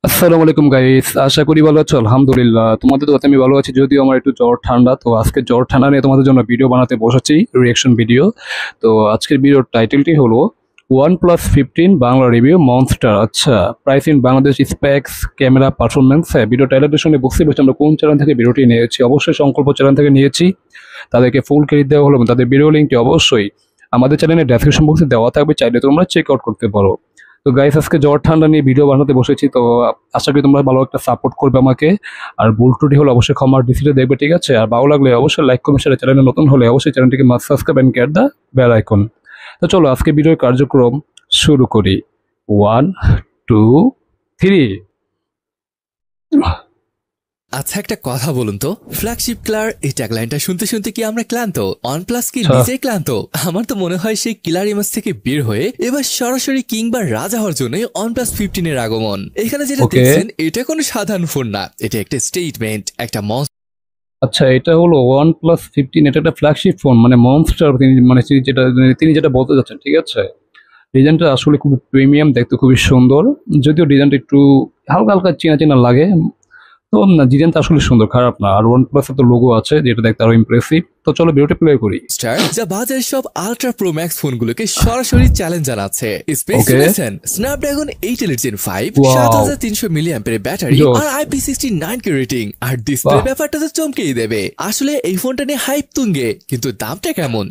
আসসালামু আলাইকুম গাইস, আশা করি ভালো আছো। আলহামদুলিল্লাহ, তোমাদের তো আমি ভালো আছি, যদিও আমার একটু জ্বর ঠান্ডা। তো আজকে জ্বর ঠান্ডা নিয়ে তোমাদের জন্য ভিডিও বানাতে বসেছি, রিয়াকশন ভিডিও। তো আজকের ভিডিওর টাইটেলটি হলো OnePlus 15 বাংলা রিভিউ মনস্টার। আচ্ছা, price in Bangladesh, specs, camera, performance. হ্যাঁ, ভিডিও টাইটেলের সঙ্গে বুঝতে পারছি আমরা কোন চ্যানেল থেকে ভিডিওটি নিয়েছি। অবশ্যই সংকল্প চ্যানেল থেকে নিয়েছি, তাদেরকে ফুল ক্রেডিট দেওয়া হলো এবং তাদের ভিডিও লিঙ্কটি অবশ্যই আমাদের চ্যানেলের ডেসক্রিপশন বক্সে দেওয়া থাকবে, চাইলে তোমরা চেক আউট করতে পারো। তো গাইস, আজকে জ্বর ঠান্ডা নিয়ে ভিডিও বানাতে বসেছি। তো আশা করি তোমরা ভালো একটা সাপোর্ট করবে আমাকে। আর ভুল ত্রুটি হলে অবশ্যই ক্ষমার দৃষ্টিতে দেখবে, ঠিক আছে? আর ভালো লাগলে অবশ্যই লাইক কমেন্ট শেয়ার, চ্যানেলে নতুন হলে অবশ্যই চ্যানেলটিকে must subscribe and get the bell icon. তো চলো আজকে ভিডিওর কার্যক্রম শুরু করি। 1 2 3। আচ্ছা, একটা কথা বলুন তো, ফ্ল্যাগশিপ কিলার এই ট্যাগলাইনটা শুনতে শুনতে কি আমরা ক্লান্ত? OnePlus কি নিজেই ক্লান্ত? আমার তো মনে হয় সেই কিলার ইমেজ থেকে বের হয়ে এবার সরাসরি কিং বা রাজা হওয়ার জন্য OnePlus 15 এর আগমন। এখানে যেটা দেখছেন এটা কোনো সাধারণ ফোন না, এটা একটা স্টেটমেন্ট, একটা আচ্ছা, এটা হলো OnePlus 15, এটা একটা ফ্ল্যাগশিপ ফোন, মানে মনস্টার। তিনি যেটা বলতে যাচ্ছেন, ঠিক আছে? ডিজাইনটা আসলে খুবই প্রিমিয়াম, দেখতে খুবই সুন্দর। যদিও ডিজাইনটা একটু হালকা হালকা চেনা চেনা লাগে, তো না, ডিজাইনটা আসলে সুন্দর, খারাপ না। আর OnePlus এর তো লোগো আছে, যেটা দেখতে আরো ইমপ্রেসিভ। তো চলো ভিডিওটা প্লে করি। স্টার যা বাজারের সব আলট্রা প্রো ম্যাক্স ফোনগুলোকে সরাসরি চ্যালেঞ্জ জানাচ্ছে। Specification: Snapdragon 8 Elite Gen 5, 7300 milliampere battery আর IP69 কে রেটিং। আর ডিসপ্লে ব্যাপারটা তো চমকেই দেবে। আসলে এই ফোনটা নিয়ে হাইপ তুঙ্গে, কিন্তু দামটা কেমন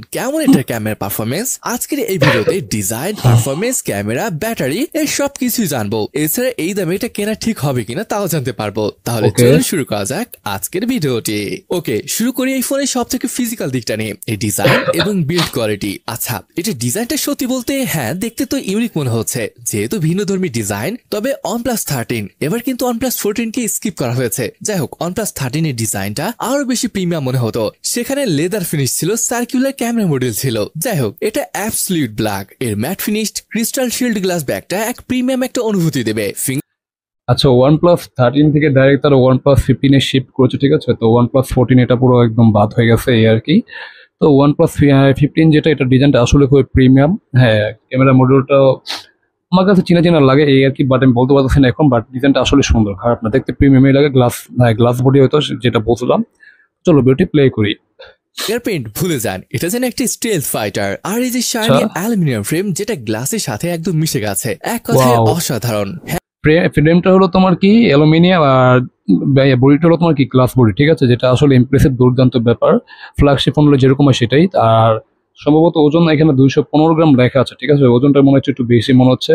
এটার ক্যামেরা পারফরমেন্স? আজকের এই ভিডিওতে ডিজাইন, পারফরমেন্স, ক্যামেরা, ব্যাটারি এই সব কিছুই জানবো। এছাড়া এই দামে এটা কেনা ঠিক হবে কিনা তাও জানতে পারবো। তাহলে চলুন শুরু করা যাক আজকের ভিডিওটি। ওকে, শুরু করি এই ফোনের সব থেকে ফিজিক্যাল দিকটা নিয়ে, এই ডিজাইন এবং বিল্ড কোয়ালিটি। আচ্ছা, এটা ডিজাইনটা সত্যি বলতে হ্যাঁ, দেখতে তো ইউনিক মনে হচ্ছে, যেহেতু ভিন্নধর্মী ডিজাইন। তবে OnePlus 13 এবার কিন্তু OnePlus 14 কে স্কিপ করা হয়েছে। যাই হোক, OnePlus 13 এর ডিজাইনটা আরো বেশি প্রিমিয়াম মনে হতো। সেখানে লেদার ফিনিশ ছিল, সার্কুলার ক্যামেরা মডেল ছিল। যাই হোক, এটা অ্যাবসলিউট ব্ল্যাক। এর matte finished crystal shield glass ব্যাগটা এক প্রিমিয়াম একটা অনুভূতি দেবে। আচ্ছা, OnePlus 13 থেকে ডাইরেক্ট তারা OnePlus 15 এ শিফট করেছে, ঠিক আছে? তো OnePlus 14 এটা পুরো একদম বাদ হয়ে গেছে, এই আর কি। তো OnePlus 15 যেটা, এটা ডিজাইনটা আসলে খুবই প্রিমিয়াম। হ্যাঁ, ক্যামেরা মডিউলটা আমার কাছে চেনা চেনা লাগে, এই আর কি। বাট আমি বলতে পারতেছি না এখন, বাট ডিজাইনটা আসলে সুন্দর, খারাপ না, দেখতে প্রিমিয়ামই লাগে। গ্লাস বডি হয়তো, যেটা বলছিলাম। চলো ভিডিওটি প্লে করি। এয়ারপেন্ট ভুলে যান, এটা যেন একটা স্টেলথ ফাইটার। আর এই যে শাইনি অ্যালুমিনিয়াম ফ্রেম, যেটা গ্লাসের সাথে একদম মিশে গেছে, এক কথায় অসাধারণ। ফ্রেমটা হলো তোমার কি অ্যালুমিনিয়াম, আর বডিটা হলো তোমার কি গ্লাস বডি, ঠিক আছে? যেটা আসলে ইমপ্রেসিভ, দুর্দান্ত ব্যাপার। ফ্ল্যাগশিপ ফোন হলে যেরকম হয় সেটাই। আর সম্ভবত ওজন এখানে 215 গ্রাম লেখা আছে, ঠিক আছে? ওজনটা মনে হচ্ছে একটু বেশি মনে হচ্ছে।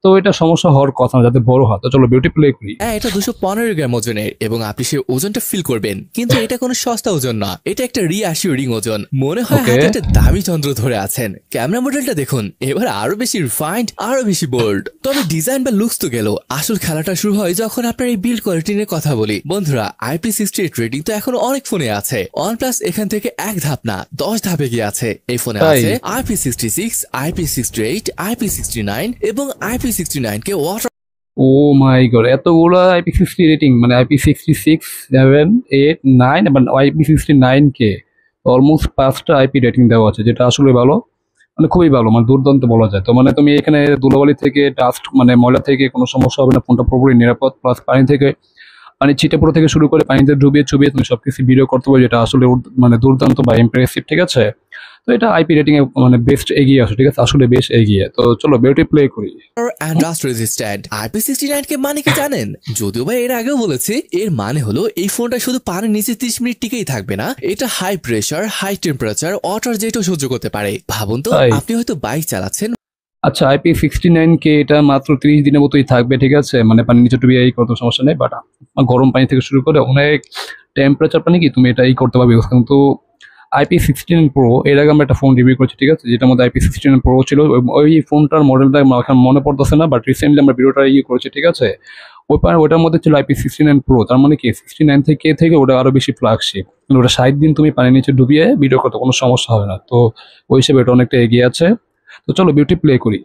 তো এটা সমস্যা হওয়ার কথা না, যাতে বড় হয়। তো চলো বিউটি প্লে করি। হ্যাঁ, এটা 215 গ্রাম ওজনের এবং আপনি সেই ওজনটা ফিল করবেন। কিন্তু এটা কোনো সস্তা ওজন না, এটা একটা রিঅ্যাসিওরিং ওজন। মনে হয় হাতে একটা দামি যন্ত্র ধরে আছেন। ক্যামেরা মডেলটা দেখুন, এবার আরো বেশি রিফাইন্ড, আরো বেশি বোল্ড। তবে ডিজাইন বা লুকস তো গেল, আসল খেলাটা শুরু হয় যখন আপনার এই বিল্ড কোয়ালিটি নিয়ে কথা বলি। বন্ধুরা, IP68 রেটিং তো এখন অনেক ফোনে আছে। OnePlus এখান থেকে এক ধাপ না 10 ধাপে গিয়ে আছে। এই ফোনে আছে IP66, IP68, IP69 এবং IP69 কে ও মাই গড, এতগুলো IP60 রেটিং, মানে IP66, 7, 8, 9 এবং IP69K, অলমোস্ট 5টা IP রেটিং দেওয়া আছে, যেটা আসলে ভালো, মানে খুবই ভালো, মানে দুর্দান্ত বলা যায়। তো মানে তুমি এখানে ধুলোবালি থেকে, ডাস্ট মানে ময়লা থেকে কোনো সমস্যা হবে না। ফোনটা পুরোপুরি নিরাপদ। প্লাস পানি ছিটে পড়া থেকে শুরু করে পানিতে ডুবিয়ে চুবিয়ে তুমি সবকিছু ভিডিও করতে পারো, যেটা আসলে মানে দুর্দান্ত বা ইমপ্রেসিভ, ঠিক আছে? তো এটা IP রেটিং এ মানে বেস্ট এগিয়ে আছে, ঠিক আছে? আসলে বেশ এগিয়ে। তো চলো বিউটি প্লে করি। ডাস্ট রেজিস্ট্যান্ট IP69 কে মানে কি জানেন? যদিও ভাই এর আগেও বলেছি, এর মানে হলো এই ফোনটা শুধু পানির নিচে 30 মিনিট টিকেই থাকবে না, এটা high pressure, high temperature, water জেটও সহ্য করতে পারে। ভাবুন তো, আপনি হয়তো বাইক চালাচ্ছেন। আচ্ছা, IP69K এটা মাত্র 30 দিনের মতোই থাকবে, ঠিক আছে? মানে পানির নিচে ডুবিয়ে এই কোনো সমস্যা নেই। বাট গরম পানি থেকে শুরু করে অনেক টেম্পারেচার পানি কি তুমি এটা করতে পারবে। কিন্তু IP16 Pro, এর আগে আমরা একটা ফোন রিভিউ করেছি, ঠিক আছে? যেটার মধ্যে IP16 Pro ছিল। ওই ফোনটার মডেলটা এখন মনে পড়তেছে না, বাট রিসেন্টলি আমরা ভিডিওটা করেছি, ঠিক আছে? ওটার মধ্যে ছিল IP16 Pro। তার মানে কি 69 থেকে ওটা আরো বেশি ফ্ল্যাগশিপ। ওটা 60 দিন তুমি পানির নিচে ডুবিয়ে ভিডিও করতে কোনো সমস্যা হবে না। তো ওই হিসেবে এটা অনেকটা এগিয়ে আছে। তো চলো বিউটি প্লে করি।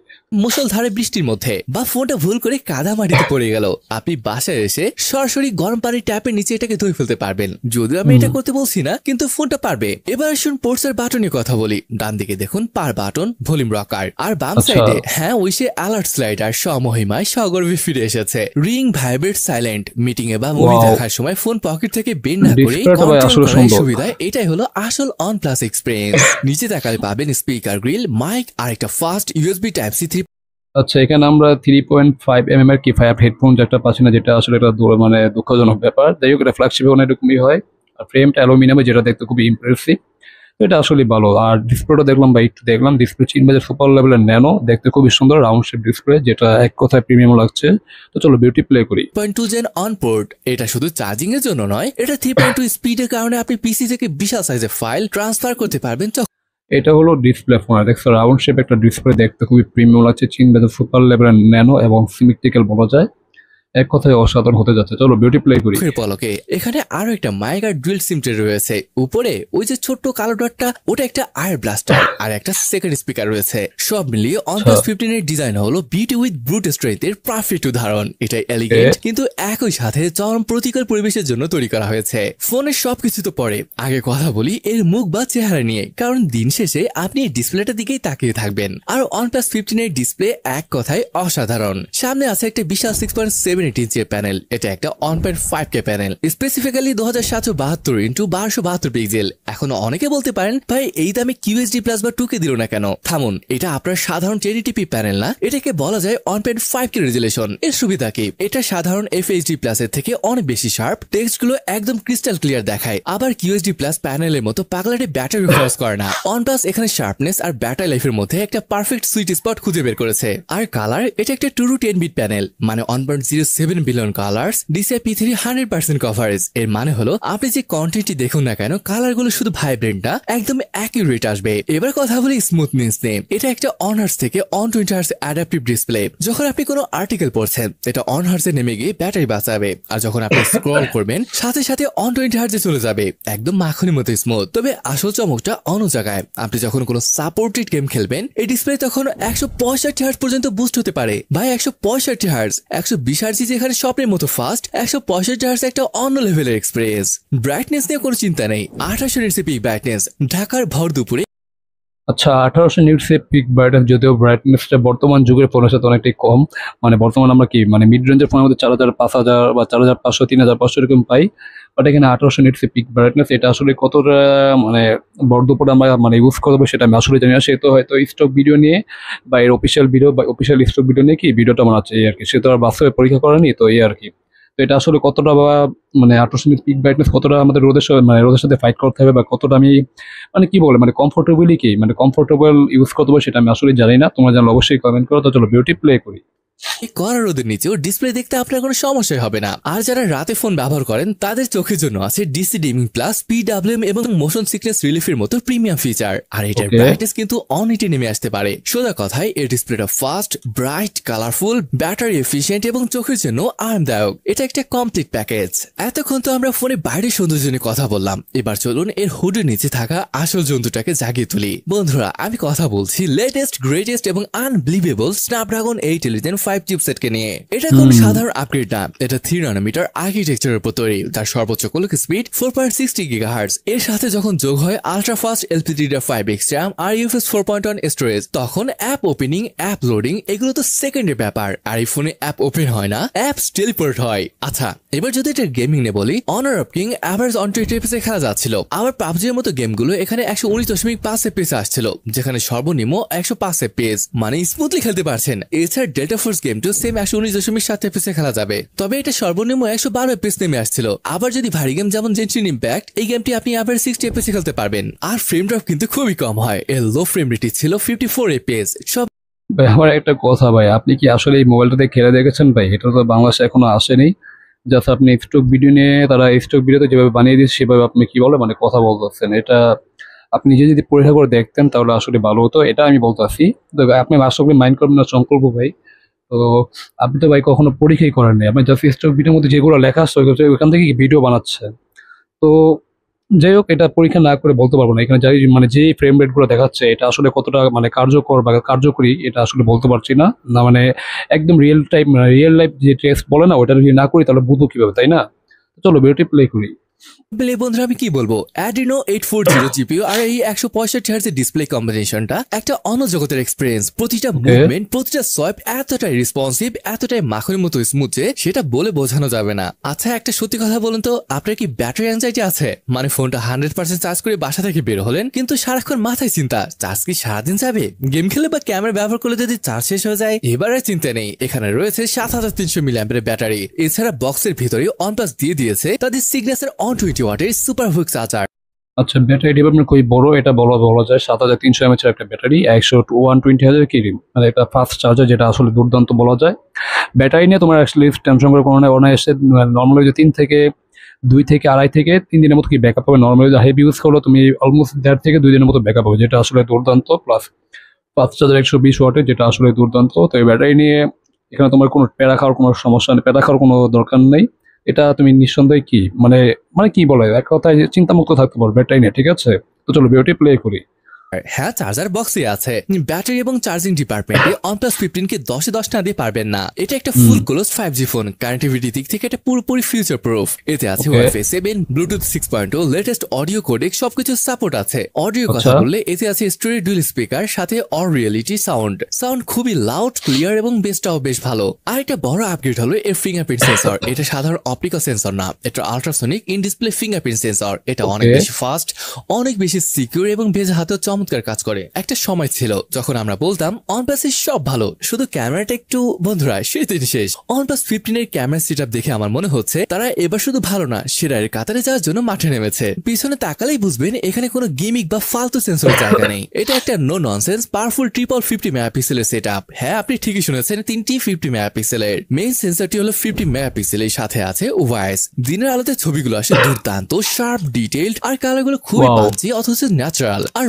মুষলধারে বৃষ্টির মধ্যে, বা ফোনটা ভুল করে কাদা মাটিতে পড়ে গেল, আপনি বাসায় এসে সরাসরি গরম পানির ট্যাপের নিচে এটাকে ধুয়ে ফেলতে পারবেন। যদিও আমি এটা করতে বলছি না, কিন্তু ফোনটা পারবে। এবার আসুন পোর্টসের বাটনের কথা বলি। ডান দিকে দেখুন পার বাটন, ভলিউম রকার, আর বাম সাইডে ওই সে অ্যালার্ট স্লাইডার সমহিমায় সগর্বে ফিরে এসেছে। রিং, ভাইব্রেট, সাইলেন্ট, মিটিং এ বা মুভি দেখার সময় ফোন পকেট থেকে বের না করে কন্ট্রোল করার সুবিধা। এটাই হলো আসল OnePlus এক্সপেরিয়েন্স। নিচে তাকালে পাবেন স্পিকার গ্রিল, মাইক আর একটা ফাস্ট USB Type-C 3। আচ্ছা, এখানে আমরা 3.5mm এর কিফায়ার হেডফোন একটা পাচ্ছি না, যেটা আসলে একটা মানে দুঃখজনক ব্যাপার। যাই হোক, এটা ফ্ল্যাগশিপে অনেক রকমই হয়। আর ফ্রেমটা অ্যালুমিনিয়ামে, যেটা দেখতে খুবই ইমপ্রেসিভ। এটা আসলে ভালো। আর ডিসপ্লেটা দেখলাম বা একটু দেখলাম, ডিসপ্লে 3 ইঞ্চের সুপার লেভেলের ন্যানো, দেখতে খুবই সুন্দর রাউন্ড শেপ ডিসপ্লে, যেটা এক কথায় প্রিমিয়াম লাগছে। তো চলো বিউটি প্লে করি। 3.2 Gen অন পোর্ট। এটা শুধু চার্জিং এর জন্য নয়, এটা 3.2 স্পিডের কারণে আপনি পিসি থেকে বিশাল সাইজের ফাইল ট্রান্সফার করতে পারবেন। এটা হলো ডিসপ্লে ফোন, দেখছো রাউন্ড শেপ একটা ডিসপ্লে, দেখতে খুবই প্রিমিয়াম লাগছে। 3 ইঞ্চের সুপার লেভেলের ন্যানো এবং সিমেট্রিক্যাল বলা যায়, এক কথায় অসাধারণ হতে যাচ্ছে। চলো বিউটি প্লে করি। পলকে এখানে আরো একটা মাইক আর ডুয়েল সিম ট্রে রয়েছে। উপরে ওই যে ছোট্ট কালো ডটটা, ওটা একটা আয়ার ব্লাস্টার আর একটা সেকেন্ড স্পিকার রয়েছে। সব মিলিয়ে OnePlus 15 এর ডিজাইন হলো বিউটি উইথ ব্রুট স্ট্রেংথ এর পারফেক্ট উদাহরণ। এটা এলিগেন্ট কিন্তু একই সাথে চরম প্রতিকূল পরিবেশের জন্য তৈরি করা হয়েছে। ফোনের সবকিছু তো পরে, আগে কথা বলি এর মুখ বা চেহারা নিয়ে, কারণ দিন শেষে আপনি এই ডিসপ্লেটার দিকেই তাকিয়ে থাকবেন। আর OnePlus 15 এর ডিসপ্লে এক কথায় অসাধারণ। সামনে আছে একটা বিশাল 6.7 ইঞ্চির প্যানেল। এটা একটা 1.5K panel, specifically 2772x1272 pixel. এখন অনেকে বলতে পারেন, ভাই এই দামে QHD+ বা 2K দিল না কেন? থামুন, এটা আপনার সাধারণ 1080p প্যানেল না, এটাকে বলা যায় 1.5K রেজুলেশন। এর সুবিধা কি? এটা সাধারণ FHD+ এর থেকে অনেক বেশি শার্প, টেক্সট গুলো একদম ক্রিস্টাল ক্লিয়ার দেখায়। আবার QHD+ প্যানেলের মতো পাগলাটে ব্যাটারি খরচ করে না। OnePlus এখানে শার্পনেস আর ব্যাটারি লাইফের মধ্যে একটা পারফেক্ট সুইট স্পট খুঁজে বের করেছে। আর কালার, এটা একটা 2 to 10 বিট প্যানেল, মানে 1.07 বিলিয়ন কালার্স, DCI-P3 100% কভারেজ। এর মানে হলো আপনি যে কন্টেন্টটি দেখুন না কেন, কালার গুলো শুধু ভাইব্রেন্ট না, একদম অ্যাকিউরেট আসবে। এবার কথা বলি স্মুথনেস নিয়ে। এটা একটা অনহার্স থেকে অন 20 হার্জ অ্যাডাপটিভ ডিসপ্লে। যখন আপনি কোনো আর্টিকেল পড়ছেন, এটা অন হার্জে নেমে গিয়ে ব্যাটারি বাঁচাবে। আর যখন আপনি স্ক্রল করবেন, সাথে সাথে অন 20 হার্জে চলে যাবে, একদম মাখনের মতো স্মুথ। তবে আসল চমকটা অন্য জায়গায়। আপনি যখন কোনো সাপোর্টেড গেম খেলবেন, এই ডিসপ্লে তখন 165 হার্জ পর্যন্ত বুস্ট হতে পারে। ভাই 165 হার্জ, 120 হার্জ যেখানে স্বপ্নের মতো ফাস্ট, 165 হার্জ একটা অন্য লেভেলের এক্সপিরিয়েন্স। ব্রাইটনেস নিয়ে কোনো চিন্তা নেই, 1800 নিটস পিক ব্রাইটনেস ঢাকার ভর দুপুরে। আচ্ছা, 1800 নিটস পিক ব্রাইটনেস, যদিও ব্রাইটনেসটা বর্তমান যুগের ফোনের সাথে অনেকটাই কম। মানে বর্তমানে আমরা কি মানে মিড রেঞ্জের ফোনের মধ্যে 4000, 5000 বা 4500, 3500 এরকম পাই। বাট এখানে 1800 নিটস পিক ব্রাইটনেস, এটা আসলে কতটা মানে বর্ধপরে আমরা মানে ইউজ করবো সেটা আমি আসলে জানি না। সে তো হয়তো স্টক ভিডিও নিয়ে বা এর অফিসিয়াল ভিডিও বা অফিসিয়াল স্টক ভিডিও নিয়ে কি ভিডিওটা বানাচ্ছে, এই আর কি। সে তো আর বাস্তবে পরীক্ষা করেনি, তো এই আর কি। তো এটা আসলে কতটা বা মানে 1800 নিটস পিক ব্রাইটনেস কতটা আমাদের রোদের সাথে ফাইট করতে হবে, বা কতটা আমি মানে কি বলে মানে কমফোর্টেবলি কি মানে কমফোর্টেবল ইউজ করতে হবে, সেটা আমি আসলে জানি না। তোমরা জানলে অবশ্যই কমেন্ট করো। তো চলো বিউটি প্লে করি। কড়া রোদের নিচেও ডিসপ্লে দেখতে আপনার কোনো সমস্যাই হবে না। আর যারা রাতে ফোন ব্যবহার করেন, তাদের চোখের জন্য আছে DC ডিমিং প্লাস, PWM এবং মোশন সিকনেস রিলিফের মতো প্রিমিয়াম ফিচার। আর এটার ব্রাইটনেস কিন্তু অন ইটে নেমে আসতে পারে। সোজা কথায় এর ডিসপ্লেটা fast, bright, colourful, battery efficient এবং চোখের জন্য আরামদায়ক। এটা একটা কমপ্লিট প্যাকেজ। এতক্ষণ তো আমরা ফোনে বাইরের সৌন্দর্য নিয়ে কথা বললাম, এবার চলুন এর হুডের নিচে থাকা আসল জন্তুটাকে জাগিয়ে তুলি। বন্ধুরা, আমি কথা বলছি লেটেস্ট, গ্রেটেস্ট এবং আনবিলিভেবল স্ন্যাপড্রাগন 8 Elite 5 চিপসেটকে নিয়ে। এটা কোনো সাধারণ আপগ্রেড না, এটা 3 ন্যানোমিটার আর্কিটেকচারের উপর তৈরি। তার সর্বোচ্চ ক্লক স্পিড 4.60 GHz। এর সাথে যখন যোগ হয় আলট্রা ফাস্ট LPDDR5X RAM আর UFS 4.1 স্টোরেজ, তখন অ্যাপ ওপেনিং, অ্যাপ লোডিং এগুলো তো সেকেন্ডের ব্যাপার। আর এই ফোনে অ্যাপ ওপেন হয় না, অ্যাপস টেলিপোর্ট হয়। আচ্ছা, এবার যদি এটা গেমিং নিয়ে বলি, honour of king average on 20 FPS এ খেলা যাচ্ছিল। আবার পাবজির মতো গেমগুলো এখানে 119.5 FPS আসছিল, যেখানে সর্বনিম্ন 105 FPS, মানে স্মুথলি খেলতে পারছেন। এছাড়া ডেল্টা ফোর্স গেমটিও সেম 119.7 FPS খেলা যাবে, তবে এটা সর্বনিম্ন 112 FPS নেমে আসছিল। আবার যদি ভারী গেম যেমন জেনশিন ইম্প্যাক্ট, এই গেমটি আপনি আবার 60 FPS খেলতে পারবেন। আর ফ্রেম ড্রপ কিন্তু খুবই কম হয়, এর লো ফ্রেম রেট ছিল 54 FPS। সব ভাই আমার একটা কথা ভাই, আপনি কি আসলে এই মোবাইলটাতে খেলে দেখেছেন ভাই? এটা তো বাংলাদেশে এখনো আসেনি। জাস্ট আপনি স্টক ভিডিও নিয়ে, তারা স্টক ভিডিওতে যেভাবে বানিয়ে দিচ্ছে সেভাবে আপনি কি বলে মানে কথা বলতেছেন। এটা আপনি নিজে যদি পরীক্ষা করে দেখতেন তাহলে আসলে ভালো হতো, এটা আমি বলতেছি। তো আপনি আসলে মাইন্ড করবেন না সংকল্প ভাই। তো আপনি তো ভাই কখনো পরীক্ষাই করেননি, আপনি জাস্ট স্টক ভিডিওর মধ্যে যেগুলো লেখা আছে ওইখান থেকে ভিডিও বানাচ্ছেন। তো যাই হোক, এটা পরীক্ষা না করে বলতে পারবো না। এখানে যাই মানে যে ফ্রেম রেট গুলো দেখাচ্ছে এটা আসলে কতটা মানে কার্যকর বা কার্যকরী এটা আসলে বলতে পারছি না। না মানে একদম রিয়েল লাইফ যে টেস্ট বলে না, ওটা যদি না করি তাহলে বুঝবো কিভাবে, তাই না? তো চলো ভিডিওটি প্লে করি। বলে বন্ধুরা আমি কি বলবো, Adreno 840 জিপিইউ আর এই 165 হার্টজের ডিসপ্লে কম্বিনেশনটা একটা অন্য জগতের এক্সপেরিয়েন্স। প্রতিটা মুভমেন্ট, প্রতিটা সোয়াইপ এতটাই রেসপন্সিভ, এতটাই মাখনের মতো স্মুথ যে সেটা বলে বোঝানো যাবে না। আচ্ছা একটা সত্যি কথা বলুন তো, আপনার কি ব্যাটারি অ্যাংজাইটি আছে? মানে ফোনটা 100% চার্জ করে বাসা থেকে বের হলেন, কিন্তু সারাক্ষণ মাথায় চিন্তা চার্জ কি সারাদিন যাবে? গেম খেলে বা ক্যামেরা ব্যবহার করলে যদি চার্জ শেষ হয়ে যায়, এবার আর চিন্তা নেই, এখানে রয়েছে 7300 মিলিঅ্যাম্পিয়ারের ব্যাটারি। এছাড়া বক্সের ভিতরে OnePlus দিয়ে দিয়েছে তাদের সিগনেচার 120 ওয়াটের সুপার হুইক চার্জার। আচ্ছা, ব্যাটারি ডেভেলপমেন্ট খুবই বড়, এটা বলা যায়। 7300 mAh এর একটা ব্যাটারি, 120,000 কিলো, মানে একটা ফাস্ট চার্জার, যেটা আসলে দুর্দান্ত বলা যায়। ব্যাটারি নিয়ে তোমার অ্যাকচুয়ালি টেনশন করে কোনো না, অনায়াসে নর্মালি যে 2 থেকে 3 দিনের মতো কি ব্যাকআপ পাবে। নর্মালি হেভি ইউজ করলে তুমি অলমোস্ট 1.5 থেকে 2 দিনের মতো ব্যাকআপ পাবে, যেটা আসলে দুর্দান্ত। প্লাস ফাস্ট চার্জার 120 ওয়াটের, যেটা আসলে দুর্দান্ত। তো এই ব্যাটারি নিয়ে এখানে তোমার কোনো প্যারা খাওয়ার কোনো সমস্যা নেই, প্যারা খাওয়ার কোনো দরকার নেই। এটা তুমি নিঃসন্দেহে কি মানে মানে কি বলে, এক কথায় চিন্তামুক্ত থাকতে পারো ব্যাটারি নিয়ে, ঠিক আছে? তো চলো ভিডিওটি প্লে করি। হ্যাঁ, চার্জার বক্সে আছে। ব্যাটারি এবং চার্জিং ডিপার্টমেন্টে OnePlus 15 কে 10 এ 10 না দিয়ে পারবেন না। এটা একটা ফুল ক্লোজ 5G ফোন। কানেক্টিভিটি দিক থেকে এটা পুরোপুরি ফিউচার প্রুফ। এতে আছে Wi-Fi 7, Bluetooth 6.0, latest audio codec, সবকিছু সাপোর্ট আছে। অডিও কথা বললে এতে আছে স্টোরি ডুয়াল স্পিকার, সাথে অর রিয়েলিটি সাউন্ড খুবই লাউড, ক্লিয়ার এবং বেসটাও বেশ ভালো। আর একটা বড় আপগ্রেড হলো এর ফিঙ্গারপ্রিন্ট সেন্সর। এটা সাধারণ অপটিক্যাল সেন্সর না, এটা ultrasonic in display fingerprint sensor. এটা অনেক বেশি ফাস্ট, অনেক বেশি সিকিউর এবং বেজ হাতে চমৎকার কাজ করে। একটা সময় ছিল যখন আমরা বলতাম OnePlus এর সব ভালো, শুধু ক্যামেরাটা একটু। বন্ধুরা সেদিন শেষ। OnePlus 15 এর ক্যামেরা সেটআপ দেখে আমার মনে হচ্ছে তারা এবার শুধু ভালো না, সেরার কাতারে যাওয়ার জন্য মাঠে নেমেছে। পিছনে তাকালেই বুঝবেন এখানে কোনো গিমিক বা ফালতু সেন্সরের জায়গা নেই। এটা একটা নো ননসেন্স পাওয়ারফুল ট্রিপল 50 মেগাপিক্সেলের সেটআপ। হ্যাঁ, আপনি ঠিকই শুনেছেন, 3টি 50 মেগাপিক্সেলের। মেইন সেন্সরটি হলো 50 মেগাপিক্সেলের, সাথে আছে ওয়াইস। দিনের আলোতে ছবিগুলো আসে দুর্দান্ত শার্প, ডিটেইলড, আর কালারগুলো খুবই পাঞ্চি অথচ ন্যাচারাল। আর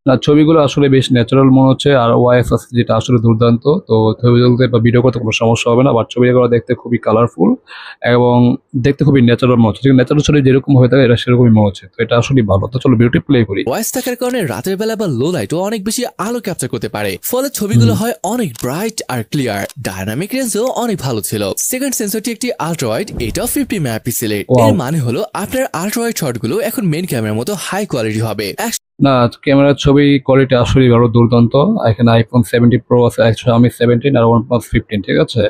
না, ছবিগুলো আসলে বেশ ন্যাচারাল মনে হচ্ছে। আর ওয়াইএস আছে যেটা আসলে দুর্দান্ত। তো ছবি তুলতে বা ভিডিও করতে কোনো সমস্যা হবে না। বাট ছবিগুলো দেখতে খুবই কালারফুল এবং দেখতে খুবই ন্যাচারাল মনে হচ্ছে। ন্যাচারাল ছবি যেরকম হয়ে থাকে এটা সেরকমই মনে হচ্ছে। তো এটা আসলে ভালো। তো চলো ভিডিওটি প্লে করি। ওয়াইস থাকার কারণে রাতের বেলা বা লো লাইটও অনেক বেশি আলো ক্যাপচার করতে পারে, ফলে ছবিগুলো হয় অনেক ব্রাইট আর ক্লিয়ার। ডায়নামিক রেঞ্জও অনেক ভালো ছিল। সেকেন্ড সেন্সরটি একটি আল্ট্রা ওয়াইড, এটাও 50 মেগাপিক্সেলের। এর মানে হলো আপনার আল্ট্রা ওয়াইড শটগুলো এখন মেইন ক্যামেরার মতো হাই কোয়ালিটি হবে। না, ক্যামেরার ছবি কোয়ালিটি আসলে ভালো, দুর্দান্ত। এখানে আইফোন 70 প্রো আছে, Xiaomi 17 আর OnePlus 15, ঠিক আছে?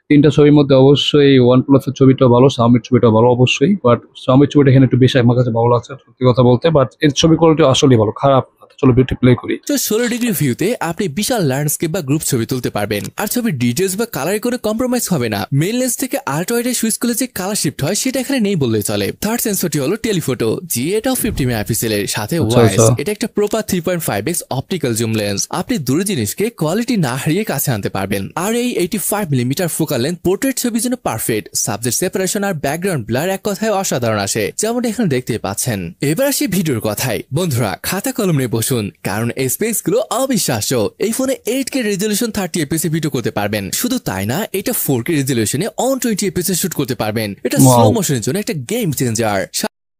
তিনটা ছবির মধ্যে অবশ্যই OnePlus এর ছবিটা ভালো, Xiaomi এর ছবিটা ভালো অবশ্যই। বাট Xiaomi ছবিটা এখানে একটু বেশি আমার কাছে ভালো লাগছে সত্যি কথা বলতে। বাট এর ছবি কোয়ালিটি আসলেই ভালো, খারাপ না। তো চলো ভিডিওটি প্লে করি। 16 ডিগ্রি ভিউতে আপনি বিশাল ল্যান্ডস্কেপ বা গ্রুপ ছবি তুলতে পারবেন। আর ছবির ডিটেলস বা কালারে কোনো কম্প্রোমাইজ হবে না। মেইন লেন্স থেকে আল্ট্রা ওয়াইডে সুইচ করলে যে কালার শিফট হয় সেটা এখানে নেই বললেই চলে। থার্ড সেন্সরটি হলো টেলিফটো, এটাও 50 মেগাপিক্সেলের, সাথে ওয়াইস। এটা একটা proper 3.5x optical zoom lens. আপনি দূরের জিনিসকে কোয়ালিটি না হারিয়ে কাছে আনতে পারবেন। আর এই 85 মিলিমিটার ফোকাল লেন্থ পোর্ট্রেট ছবির জন্য পারফেক্ট। সাবজেক্ট সেপারেশন আর ব্যাকগ্রাউন্ড ব্লার এক কথায় অসাধারণ আসে, যেমন এখানে দেখতে পাচ্ছেন। এবার আসি ভিডিওর কথায়। বন্ধুরা খাতা কলম নিয়ে বসুন, কারণ এই স্পেস গুলো অবিশ্বাস্য। এই ফোনে 8K রেজলিউশন 30 fps ভিডিও করতে পারবেন। শুধু তাই না, এটা 4K রেজলিউশনে 120 fps শুট করতে পারবেন। এটা স্লো মোশনের জন্য একটা গেম চেঞ্জার।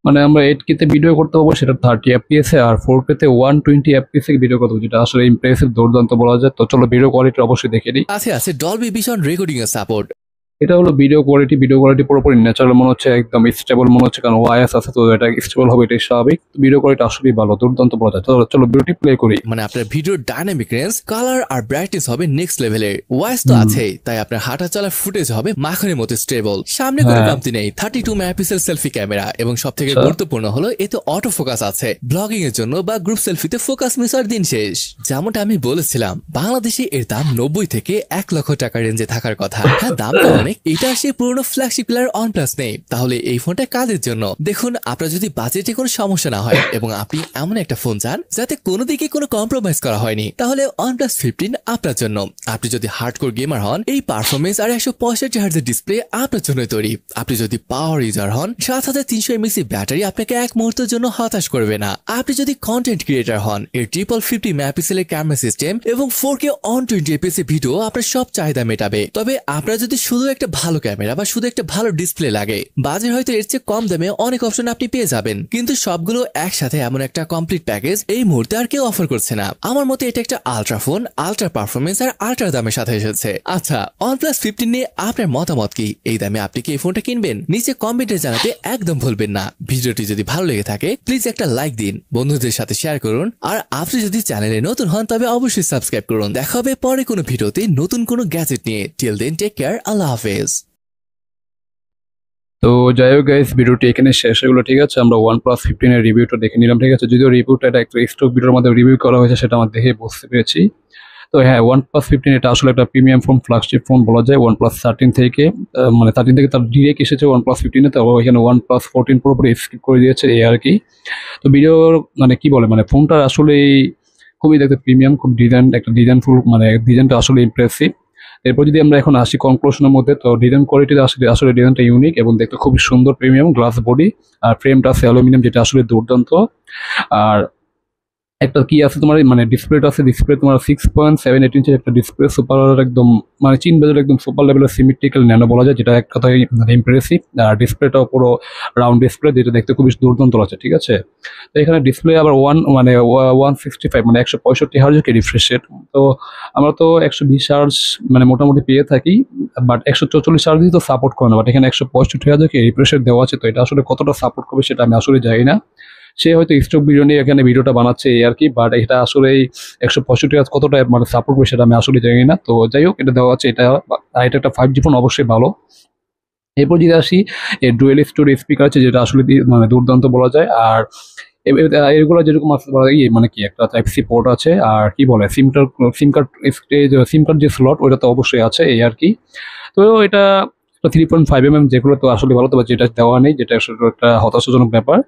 মানে আমরা 8K তে ভিডিও করতে পারবো, সেটা 30 fps এ, আর 4K তে 120 fps এ ভিডিও করতে পারবো, যেটা আসলে ইমপ্রেসিভ, দুর্দান্ত বলা যায়। তো চলো ভিডিও কোয়ালিটি অবশ্যই দেখে নিই। আছে ডলবি ভিশন রেকর্ডিং এর সাপোর্ট। এটা হলো ভিডিও কোয়ালিটি পুরোপুরি ন্যাচারাল মনে হচ্ছে, একদম স্টেবল মনে হচ্ছে, কারণ ওয়াইএস আছে তো এটা স্টেবল হবে, এটাই স্বাভাবিক। ভিডিও কোয়ালিটি আসলেই ভালো, দুর্দান্ত বলা যায়। চলো ভিডিওটি প্লে করি। মানে আপনার ভিডিওর ডাইনামিক রেঞ্জ, কালার আর ব্রাইটনেস হবে নেক্সট লেভেলের। ওয়াইস তো আছেই, তাই আপনার হাঁটা চলার ফুটেজ হবে মাখনের মতো স্টেবল। সামনে কোনো কমতি নেই, 32 মেগাপিক্সেল সেলফি ক্যামেরা, এবং সব থেকে গুরুত্বপূর্ণ হলো এতে অটো ফোকাস আছে। ব্লগিং এর জন্য বা গ্রুপ সেলফিতে ফোকাস মিস হওয়ার দিন শেষ। যেমনটা আমি বলেছিলাম, বাংলাদেশে এর দাম 90 থেকে 1 লক্ষ টাকা রেঞ্জে থাকার কথা। হ্যাঁ, দাম তো অনেক। এটা আসে পুরনো ফ্ল্যাগশিপ প্লেয়ার OnePlus নেই, তাহলে এই ফোনটা কাজের জন্য। দেখুন, আপনার যদি বাজেটে কোনো সমস্যা না হয় এবং আপনি এমন একটা ফোন চান যাতে কোনো দিকে কোনো কম্প্রোমাইজ করা হয়নি, তাহলে OnePlus 15 আপনার জন্য। আপনি যদি হার্ডকোর গেমার হন, এই পারফরমেন্স আর 165 হার্টজের ডিসপ্লে আপনার জন্য তৈরি। আপনি যদি পাওয়ার ইউজার হন, 7300 mAh ব্যাটারি আপনাকে এক মুহূর্তের জন্য হতাশ করবে না। আপনি যদি কন্টেন্ট ক্রিয়েটর হন, এর ট্রিপল 50 মেগাপিক্সেলের ক্যামেরা সিস্টেম এবং 4K 120 fps ভিডিও আপনার সব চাহিদা মেটাবে। তবে আপনারা যদি শুধু একটা ভালো ক্যামেরা বা শুধু একটা ভালো ডিসপ্লে লাগে, বাজার হয়তো এর চেয়ে কম দামে অনেক অপশন আপনি পেয়ে যাবেন, কিন্তু সবগুলো একসাথে এমন একটা কমপ্লিট প্যাকেজ এই মুহূর্তে আর কেউ অফার করছে না। আমার মতে এটা একটা আলট্রা ফোন, আলট্রা পারফরমেন্স আর আলট্রা দামের সাথে এসেছে। আচ্ছা, OnePlus 15 নিয়ে আপনার মতামত কি? এই দামে আপনি কি এই ফোনটা কিনবেন? নিচে কমেন্টে জানাতে একদম ভুলবেন না। ভিডিওটি যদি ভালো লেগে থাকে প্লিজ একটা লাইক দিন, বন্ধুদের সাথে শেয়ার করুন, আর আপনি যদি চ্যানেলে নতুন হন তবে অবশ্যই সাবস্ক্রাইব করুন। দেখা হবে পরে কোনো ভিডিওতে নতুন কোনো গ্যাজেট নিয়ে। টিল দেন টেক কেয়ার, আল্লাহ হাফেজ। তো যাই হোক গাইস, ভিডিওটি এখানে শেষ হলো, ঠিক আছে। আমরা OnePlus 15 এর রিভিউটা দেখে নিলাম, ঠিক আছে। যদিও রিভিউটা এটা একটা স্টক ভিডিওর মধ্যে রিভিউ করা হয়েছে, সেটা আমরা দেখে বুঝতে পেরেছি। তো হ্যাঁ, OnePlus 15 এটা আসলে একটা প্রিমিয়াম ফোন, ফ্ল্যাগশিপ ফোন বলা যায়। OnePlus 13 থেকে মানে 13 থেকে তার ডিরেক্ট এসেছে OnePlus 15 এ, তো এখানে OnePlus 14 পুরোপুরি স্কিপ করে দিয়েছে, এই আর কি। তো ভিডিওর মানে কি বলে, মানে ফোনটা আসলে খুবই দেখতে প্রিমিয়াম, খুব একটা ডিজাইনফুল, মানে ডিজাইনটা আসলে ইমপ্রেসিভ। এরপর যদি আমরা এখন আসি কনক্লুশনের মধ্যে, তো ডিজাইন কোয়ালিটি আসলে ডিজাইনটা ইউনিক এবং দেখতে খুবই সুন্দর, প্রিমিয়াম গ্লাস বডি, আর ফ্রেমটা আছে অ্যালুমিনিয়াম, যেটা আসলে দুর্দান্ত। আর একটা কি আছে তোমার, মানে ডিসপ্লেটা আছে, ডিসপ্লে তোমার 6.78 ইঞ্চের একটা ডিসপ্লে, সুপার একদম, মানে চিন বাজার একদম সুপার লেভেলের সিমেট্রিক্যাল ন্যানো বলা যায়, যেটা এক কথায় মানে ইমপ্রেসিভ। আর ডিসপ্লেটাও পুরো রাউন্ড ডিসপ্লে, যেটা দেখতে খুবই দুর্দান্ত আছে, ঠিক আছে। তো এখানে ডিসপ্লে আবার 165 মানে 165 হার্জ রিফ্রেশ রেট। তো আমরা তো 120 হার্জ মানে মোটামুটি পেয়ে থাকি, বাট 144 হার্জই তো সাপোর্ট করে না, বাট এখানে 165 হার্জ রিফ্রেশ রেট দেওয়া আছে। তো এটা আসলে কতটা সাপোর্ট করবে সেটা আমি আসলে জানি না। সে হয়তো স্টক ভিডিও নিয়ে এখানে ভিডিওটা বানাচ্ছে, এই আর কি। বাট এটা আসলে 165 হার্জ কতটা মানে সাপোর্ট করবে সেটা আমি আসলে জানি না। তো যাই হোক, এটা দেওয়া আছে, এটা একটা 5G ফোন, অবশ্যই ভালো। এরপর যদি আসি, এর ডুয়েল স্টোরেজ স্পিকার আছে, যেটা আসলে মানে দুর্দান্ত বলা যায়। আর এগুলো যেরকম আছে মানে কি একটা টাইপ-সি পোর্ট আছে, আর কি বলে সিম কার্ড যে স্লট, ওইটা তো অবশ্যই আছে, এই আর কি। তো এটা 3.5mm, যেগুলো তো আসলে ভালো, তবে যেটা দেওয়া নেই, যেটা আসলে একটা হতাশাজনক ব্যাপার।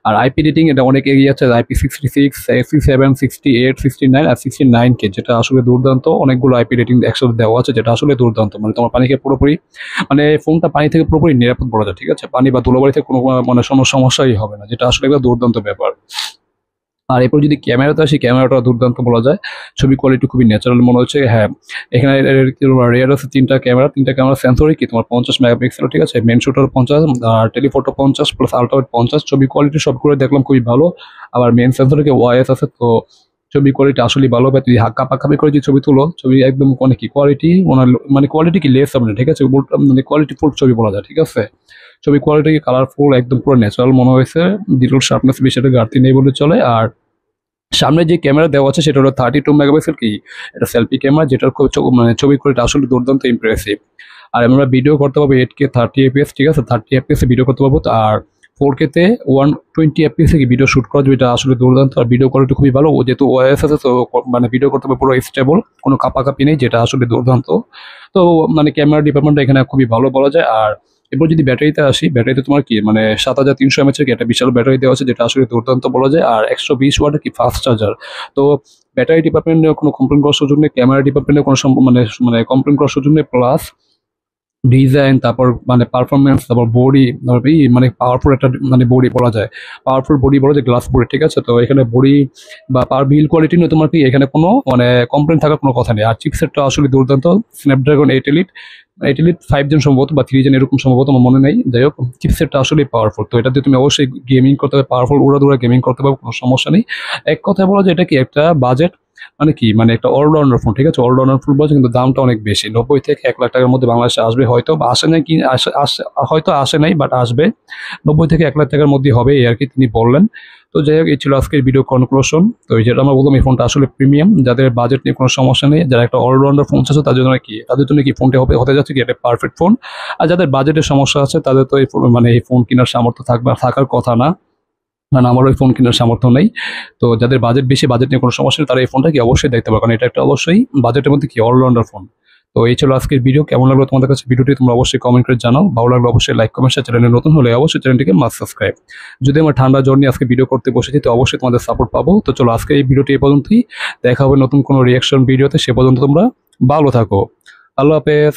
আর আইপি রেটিং এটা অনেক এগিয়ে আছে, IP66, 67, 68, 69 আর 69K, যেটা আসলে দুর্দান্ত। অনেকগুলো আইপি রেটিং একসাথে দেওয়া আছে, যেটা আসলে দুর্দান্ত, মানে তোমার পানিকে পুরোপুরি, মানে ফোনটা পানি থেকে পুরোপুরি নিরাপদ বলা যায়, ঠিক আছে। পানি বা ধুলোবাড়ি থেকে কোনো মানে সমস্যাই হবে না, যেটা আসলে একটা দুর্দান্ত ব্যাপার। আর এরপর যদি ক্যামেরাতে আসি, ক্যামেরাটা দুর্দান্ত বলা যায়, ছবি কোয়ালিটি খুবই ন্যাচারাল মনে হচ্ছে। হ্যাঁ, এখানে রিয়ার আছে তিনটা ক্যামেরা সেন্সরই কি তোমার 50 মেগাপিক্সেল, ঠিক আছে। মেন শুটার 50, আর টেলিফোটো 50 প্লাস আল্ট্রাওয়াইড 50। ছবি কোয়ালিটি সব করে দেখলাম খুবই ভালো। আবার মেন সেন্সরে কি ওআইএস আছে, তো ছবি কোয়ালিটি আসলে ভালো। বা তুই কাপাকাপি করে যে ছবি তুলো, ছবি একদম অনেক কি কোয়ালিটি, মানে কোয়ালিটি কি লেস হবে না, ঠিক আছে। মানে কোয়ালিটি ফুল ছবি বলা যায়, ঠিক আছে। ছবি কোয়ালিটি কালারফুল, একদম পুরো ন্যাচারাল মনে হয়েছে। ডিটেল শার্পনেস বেশি একটা ঘাটতি নেই বলে চলে। আর সামনে যে ক্যামেরা দেওয়া আছে সেটা হলো 32 মেগাপিক্সেল, কি এটা সেলফি ক্যামেরা, যেটার মানে ছবি কোয়ালিটি আসলে দুর্দান্ত ইমপ্রেসিভ। আর আমরা ভিডিও করতে পারবো 8K 30 FPS, ঠিক আছে। 30 FPS ভিডিও করতে পারবো। আর 4K তে 120 FPS ভিডিও শুট করা যাবে, এটা আসলে দুর্দান্ত। আর ভিডিও কোয়ালিটি খুবই ভালো, যেহেতু ওএস আছে, তো মানে ভিডিও করতে পারবো পুরো স্টেবল, কোনো কাপাকাপি নেই, যেটা আসলে দুর্দান্ত। তো মানে ক্যামেরা ডিপার্টমেন্টটা এখানে খুবই ভালো বলা যায়। আর এরপর যদি ব্যাটারিতে আসি, ব্যাটারিতে তোমার কি মানে 7300 mAh কি একটা বিশাল ব্যাটারি দেওয়া আছে, যেটা আসলে দুর্দান্ত বলা যায়। আর 120 ওয়াটের কি ফাস্ট চার্জার। তো ব্যাটারি ডিপার্টমেন্টে কোনো কমপ্লেন করার সুযোগ নেই, ক্যামেরা ডিপার্টমেন্টে কোনো মানে কমপ্লেন করার সুযোগ নেই। প্লাস ডিজাইন, তারপর মানে পারফরমেন্স, তারপর বডি, মানে পাওয়ারফুল একটা মানে বডি বলা যায়, পাওয়ারফুল বডি বলা যায়, গ্লাস বডি, ঠিক আছে। তো এখানে বডি বা বিল কোয়ালিটি নিয়ে তোমার কি এখানে কোনো মানে কমপ্লেন থাকার কোনো কথা নেই। আর চিপসেটটা আসলে দুর্দান্ত, স্ন্যাপড্রাগন 8 এলিট 5 জেন সম্ভবত বা 3 জেন এরকম সম্ভবত, আমার মনে নেই। যাই হোক, চিপসেটটা আসলে পাওয়ারফুল। তো এটা দিয়ে তুমি অবশ্যই গেমিং করতে পারবে, পাওয়ারফুল উড়াদুরা গেমিং করতে পারবে, কোনো সমস্যা নেই। এক কথায় বলা যায় এটা কি একটা বাজেট, মানে কি মানে একটা অলরাউন্ডার ফোন, ঠিক আছে। অলরাউন্ডার ফোন বলছে, কিন্তু দামটা অনেক বেশি, 90 থেকে 1 লাখ টাকার মধ্যে বাংলাদেশে আসবে হয়তো, বা আসে নাই, কি হয়তো আসে নাই, বাট আসবে 90 থেকে 1 লাখ টাকার মধ্যে হবে, এই আর কি তিনি বললেন। তো যাই হোক, এই ছিল আজকের ভিডিও কনক্লুশন। তো যেটা আমরা বললাম, এই ফোনটা আসলে প্রিমিয়াম, যাদের বাজেট নিয়ে কোনো সমস্যা নেই, যারা একটা অলরাউন্ডার ফোন আছে তাদের জন্য কি ফোনটা হতে যাচ্ছে কি একটা পারফেক্ট ফোন। আর যাদের বাজেটের সমস্যা আছে তাদের তো মানে এই ফোন কেনার সামর্থ্য থাকার কথা না, কারণ আমার ওই ফোন কেনার সামর্থ্য নেই। তো যাদের বাজেট বেশি, বাজেট নিয়ে কোনো সমস্যা নেই, তারা এই ফোনটা কি অবশ্যই দেখতে পাবে, কারণ এটা একটা অবশ্যই বাজেটের মধ্যে কি অলরাউন্ডার ফোন। তো এই ছিল আজকের ভিডিও। কেমন লাগলো তোমাদের কাছে ভিডিওটি তোমরা অবশ্যই কমেন্ট করে জানাও। ভালো লাগলো অবশ্যই লাইক কমেন্ট, চ্যানেলে নতুন হলে অবশ্যই চ্যানেলটিকে মাস্ট সাবস্ক্রাইব। যদি আমার ঠান্ডা জ্বর নিয়ে আজকে ভিডিও করতে বসেছি, তো অবশ্যই তোমাদের সাপোর্ট পাবো। তো চলো, আজকে এই ভিডিওটি এই পর্যন্তই, দেখা হবে নতুন কোনো রিয়াকশন ভিডিওতে। সে পর্যন্ত তোমরা ভালো থাকো, আল্লাহ হাফেজ।